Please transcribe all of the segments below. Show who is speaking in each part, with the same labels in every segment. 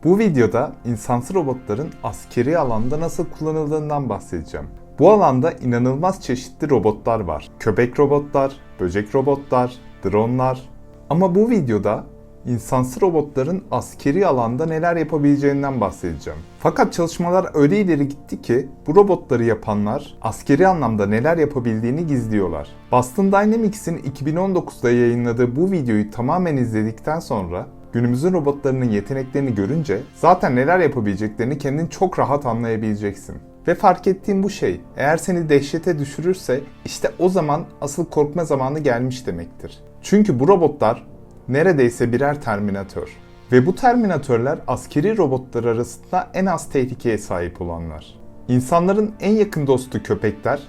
Speaker 1: Bu videoda insansız robotların askeri alanda nasıl kullanıldığından bahsedeceğim. Bu alanda inanılmaz çeşitli robotlar var. Köpek robotlar, böcek robotlar, dronlar. Ama bu videoda insansız robotların askeri alanda neler yapabileceğinden bahsedeceğim. Fakat çalışmalar öyle ileri gitti ki bu robotları yapanlar askeri anlamda neler yapabildiğini gizliyorlar. Boston Dynamics'in 2019'da yayınladığı bu videoyu tamamen izledikten sonra günümüzün robotlarının yeteneklerini görünce zaten neler yapabileceklerini kendin çok rahat anlayabileceksin. Ve fark ettiğim bu şey, eğer seni dehşete düşürürse işte o zaman asıl korkma zamanı gelmiş demektir. Çünkü bu robotlar neredeyse birer terminatör. Ve bu terminatörler askeri robotlar arasında en az tehlikeye sahip olanlar. İnsanların en yakın dostu köpekler,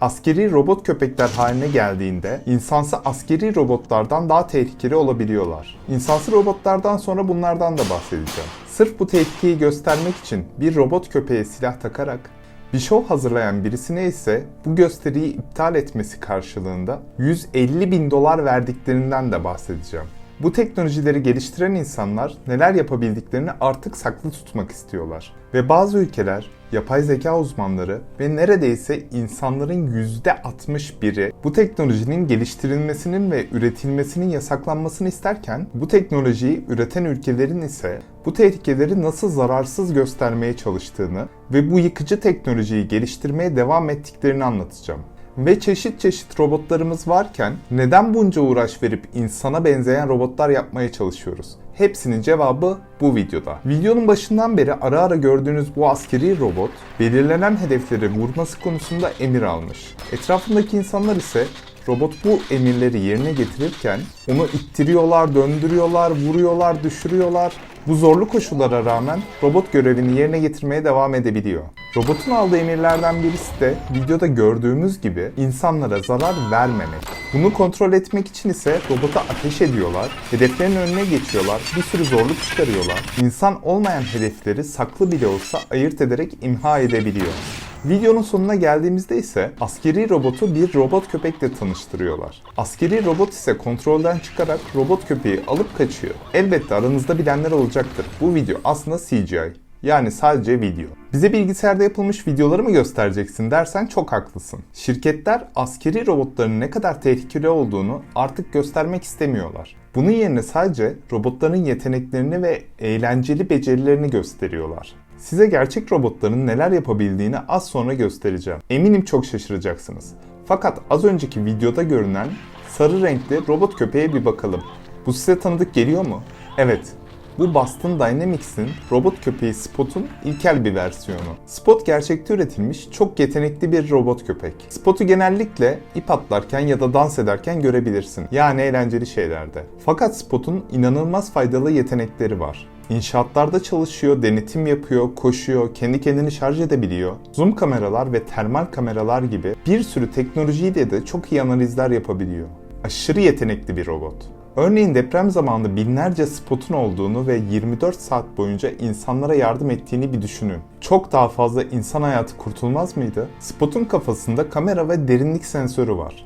Speaker 1: askeri robot köpekler haline geldiğinde insansı askeri robotlardan daha tehlikeli olabiliyorlar. İnsansı robotlardan sonra bunlardan da bahsedeceğim. Sırf bu tehlikeyi göstermek için bir robot köpeğe silah takarak bir şov hazırlayan birisine ise bu gösteriyi iptal etmesi karşılığında $150.000 verdiklerinden de bahsedeceğim. Bu teknolojileri geliştiren insanlar neler yapabildiklerini artık saklı tutmak istiyorlar. Ve bazı ülkeler, yapay zeka uzmanları ve neredeyse insanların %61'i bu teknolojinin geliştirilmesinin ve üretilmesinin yasaklanmasını isterken bu teknolojiyi üreten ülkelerin ise bu tehlikeleri nasıl zararsız göstermeye çalıştığını ve bu yıkıcı teknolojiyi geliştirmeye devam ettiklerini anlatacağım. Ve çeşit çeşit robotlarımız varken neden bunca uğraş verip insana benzeyen robotlar yapmaya çalışıyoruz? Hepsinin cevabı bu videoda. Videonun başından beri ara ara gördüğünüz bu askeri robot belirlenen hedefleri vurması konusunda emir almış. Etrafındaki insanlar ise robot bu emirleri yerine getirirken onu ittiriyorlar, döndürüyorlar, vuruyorlar, düşürüyorlar. Bu zorlu koşullara rağmen robot görevini yerine getirmeye devam edebiliyor. Robotun aldığı emirlerden birisi de videoda gördüğümüz gibi insanlara zarar vermemek. Bunu kontrol etmek için ise robota ateş ediyorlar, hedeflerin önüne geçiyorlar, bir sürü zorluk çıkarıyorlar. İnsan olmayan hedefleri saklı bile olsa ayırt ederek imha edebiliyor. Videonun sonuna geldiğimizde ise askeri robotu bir robot köpekle tanıştırıyorlar. Askeri robot ise kontrolden çıkarak robot köpeği alıp kaçıyor. Elbette aranızda bilenler olacaktır. Bu video aslında CGI. Yani sadece video. Bize bilgisayarda yapılmış videoları mı göstereceksin dersen çok haklısın. Şirketler askeri robotların ne kadar tehlikeli olduğunu artık göstermek istemiyorlar. Bunun yerine sadece robotların yeteneklerini ve eğlenceli becerilerini gösteriyorlar. Size gerçek robotların neler yapabildiğini az sonra göstereceğim. Eminim çok şaşıracaksınız. Fakat az önceki videoda görünen sarı renkli robot köpeğe bir bakalım. Bu size tanıdık geliyor mu? Evet. Bu Boston Dynamics'in robot köpeği Spot'un ilkel bir versiyonu. Spot gerçekte üretilmiş çok yetenekli bir robot köpek. Spot'u genellikle ip atlarken ya da dans ederken görebilirsin. Yani eğlenceli şeylerde. Fakat Spot'un inanılmaz faydalı yetenekleri var. İnşaatlarda çalışıyor, denetim yapıyor, koşuyor, kendi kendini şarj edebiliyor. Zoom kameralar ve termal kameralar gibi bir sürü teknolojiyle de çok iyi analizler yapabiliyor. Aşırı yetenekli bir robot. Örneğin deprem zamanında binlerce Spot'un olduğunu ve 24 saat boyunca insanlara yardım ettiğini bir düşünün. Çok daha fazla insan hayatı kurtulmaz mıydı? Spot'un kafasında kamera ve derinlik sensörü var.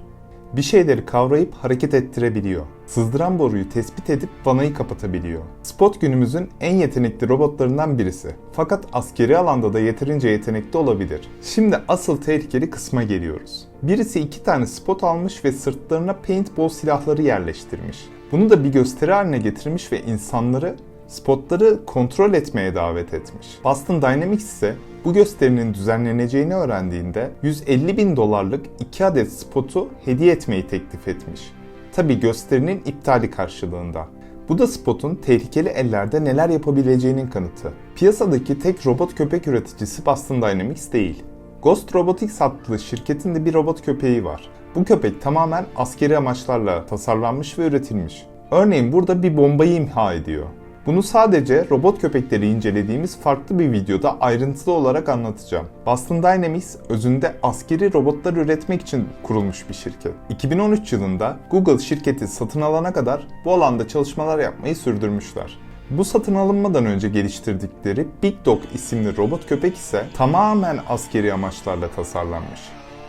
Speaker 1: Bir şeyleri kavrayıp hareket ettirebiliyor. Sızdıran boruyu tespit edip vanayı kapatabiliyor. Spot günümüzün en yetenekli robotlarından birisi. Fakat askeri alanda da yeterince yetenekli olabilir. Şimdi asıl tehlikeli kısma geliyoruz. Birisi 2 tane Spot almış ve sırtlarına paintball silahları yerleştirmiş. Bunu da bir gösteri haline getirmiş ve insanları Spotları kontrol etmeye davet etmiş. Boston Dynamics ise bu gösterinin düzenleneceğini öğrendiğinde $150.000'lık 2 adet Spot'u hediye etmeyi teklif etmiş. Tabii gösterinin iptali karşılığında. Bu da Spot'un tehlikeli ellerde neler yapabileceğinin kanıtı. Piyasadaki tek robot köpek üreticisi Boston Dynamics değil. Ghost Robotics adlı şirketin de bir robot köpeği var. Bu köpek tamamen askeri amaçlarla tasarlanmış ve üretilmiş. Örneğin burada bir bombayı imha ediyor. Bunu sadece robot köpekleri incelediğimiz farklı bir videoda ayrıntılı olarak anlatacağım. Boston Dynamics özünde askeri robotlar üretmek için kurulmuş bir şirket. 2013 yılında Google şirketi satın alana kadar bu alanda çalışmalar yapmayı sürdürmüşler. Bu satın alınmadan önce geliştirdikleri Big Dog isimli robot köpek ise tamamen askeri amaçlarla tasarlanmış.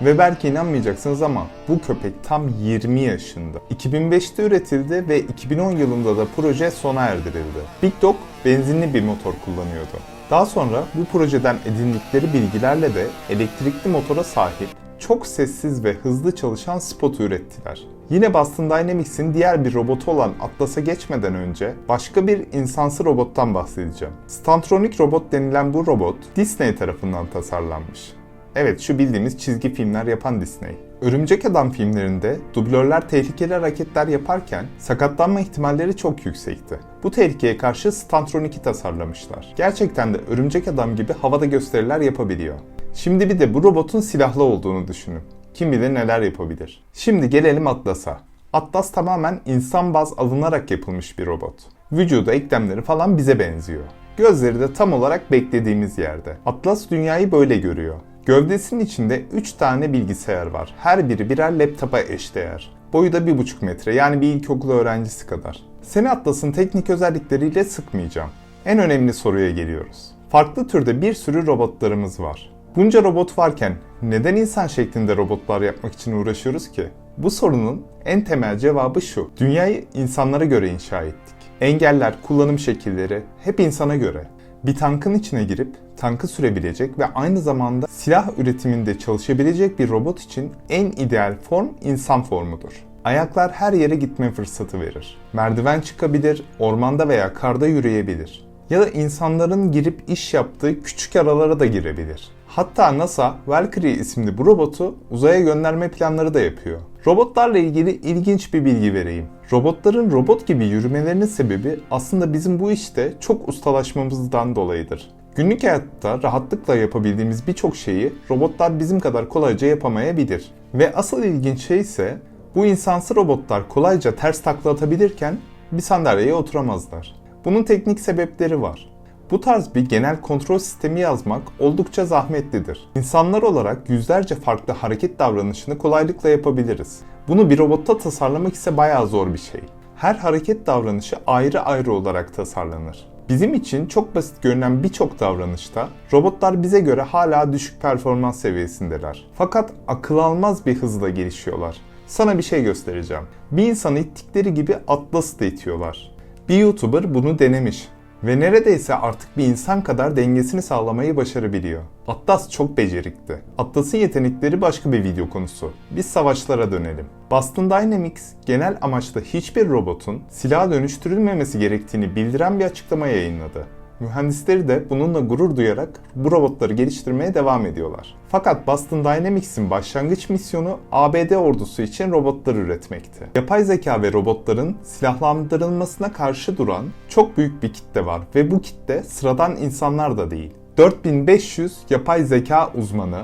Speaker 1: Ve belki inanmayacaksınız ama bu köpek tam 20 yaşında. 2005'te üretildi ve 2010 yılında da proje sona erdirildi. Big Dog benzinli bir motor kullanıyordu. Daha sonra bu projeden edindikleri bilgilerle de elektrikli motora sahip, çok sessiz ve hızlı çalışan Spot'u ürettiler. Yine Boston Dynamics'in diğer bir robotu olan Atlas'a geçmeden önce başka bir insansı robottan bahsedeceğim. Stantronic robot denilen bu robot Disney tarafından tasarlanmış. Evet, şu bildiğimiz çizgi filmler yapan Disney. Örümcek Adam filmlerinde dublörler tehlikeli hareketler yaparken sakatlanma ihtimalleri çok yüksekti. Bu tehlikeye karşı Stantronic'i tasarlamışlar. Gerçekten de Örümcek Adam gibi havada gösteriler yapabiliyor. Şimdi bir de bu robotun silahlı olduğunu düşünün. Kim bilir neler yapabilir. Şimdi gelelim Atlas'a. Atlas tamamen insan baz alınarak yapılmış bir robot. Vücudu, eklemleri falan bize benziyor. Gözleri de tam olarak beklediğimiz yerde. Atlas dünyayı böyle görüyor. Gövdesinin içinde 3 tane bilgisayar var. Her biri birer laptopa eşdeğer. Boyu da 1,5 metre, yani bir ilkokul öğrencisi kadar. Seni Atlas'ın teknik özellikleriyle sıkmayacağım. En önemli soruya geliyoruz. Farklı türde bir sürü robotlarımız var. Bunca robot varken neden insan şeklinde robotlar yapmak için uğraşıyoruz ki? Bu sorunun en temel cevabı şu: dünyayı insanlara göre inşa ettik. Engeller, kullanım şekilleri hep insana göre. Bir tankın içine girip tankı sürebilecek ve aynı zamanda silah üretiminde çalışabilecek bir robot için en ideal form insan formudur. Ayaklar her yere gitme fırsatı verir. Merdiven çıkabilir, ormanda veya karda yürüyebilir. Ya da insanların girip iş yaptığı küçük aralara da girebilir. Hatta NASA, Valkyrie isimli bu robotu uzaya gönderme planları da yapıyor. Robotlarla ilgili ilginç bir bilgi vereyim. Robotların robot gibi yürümelerinin sebebi aslında bizim bu işte çok ustalaşmamızdan dolayıdır. Günlük hayatta rahatlıkla yapabildiğimiz birçok şeyi robotlar bizim kadar kolayca yapamayabilir. Ve asıl ilginç şey ise bu insansı robotlar kolayca ters takla atabilirken bir sandalyeye oturamazlar. Bunun teknik sebepleri var. Bu tarz bir genel kontrol sistemi yazmak oldukça zahmetlidir. İnsanlar olarak yüzlerce farklı hareket davranışını kolaylıkla yapabiliriz. Bunu bir robotta tasarlamak ise bayağı zor bir şey. Her hareket davranışı ayrı ayrı olarak tasarlanır. Bizim için çok basit görünen birçok davranışta robotlar bize göre hala düşük performans seviyesindeler. Fakat akıl almaz bir hızla gelişiyorlar. Sana bir şey göstereceğim. Bir insanı ittikleri gibi Atlas'ı da itiyorlar. Bir YouTuber bunu denemiş ve neredeyse artık bir insan kadar dengesini sağlamayı başarabiliyor. Atlas çok becerikli. Atlas'ın yetenekleri başka bir video konusu. Biz savaşlara dönelim. Boston Dynamics genel amaçta hiçbir robotun silaha dönüştürülmemesi gerektiğini bildiren bir açıklama yayınladı. Mühendisleri de bununla gurur duyarak bu robotları geliştirmeye devam ediyorlar. Fakat Boston Dynamics'in başlangıç misyonu ABD ordusu için robotlar üretmekti. Yapay zeka ve robotların silahlandırılmasına karşı duran çok büyük bir kitle var ve bu kitle sıradan insanlar da değil. 4500 yapay zeka uzmanı,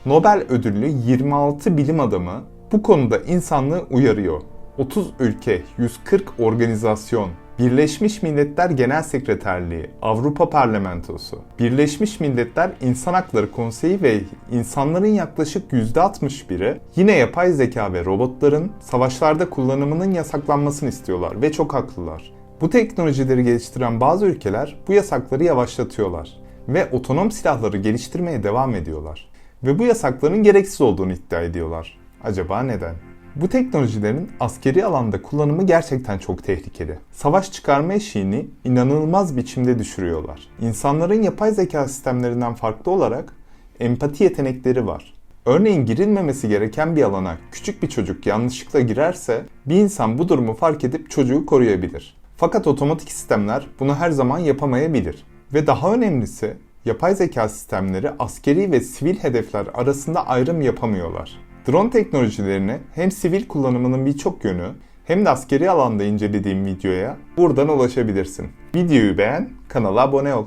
Speaker 1: Nobel ödüllü 26 bilim adamı bu konuda insanlığı uyarıyor. 30 ülke, 140 organizasyon, Birleşmiş Milletler Genel Sekreterliği, Avrupa Parlamentosu, Birleşmiş Milletler İnsan Hakları Konseyi ve insanların yaklaşık %61'i yine yapay zeka ve robotların savaşlarda kullanımının yasaklanmasını istiyorlar ve çok haklılar. Bu teknolojileri geliştiren bazı ülkeler bu yasakları yavaşlatıyorlar ve otonom silahları geliştirmeye devam ediyorlar. Ve bu yasakların gereksiz olduğunu iddia ediyorlar. Acaba neden? Bu teknolojilerin askeri alanda kullanımı gerçekten çok tehlikeli. Savaş çıkarma eşiğini inanılmaz biçimde düşürüyorlar. İnsanların yapay zeka sistemlerinden farklı olarak empati yetenekleri var. Örneğin girilmemesi gereken bir alana küçük bir çocuk yanlışlıkla girerse bir insan bu durumu fark edip çocuğu koruyabilir. Fakat otomatik sistemler bunu her zaman yapamayabilir. Ve daha önemlisi, yapay zeka sistemleri askeri ve sivil hedefler arasında ayrım yapamıyorlar. Drone teknolojilerini hem sivil kullanımının birçok yönü hem de askeri alanda incelediğim videoya buradan ulaşabilirsin. Videoyu beğen, kanala abone ol.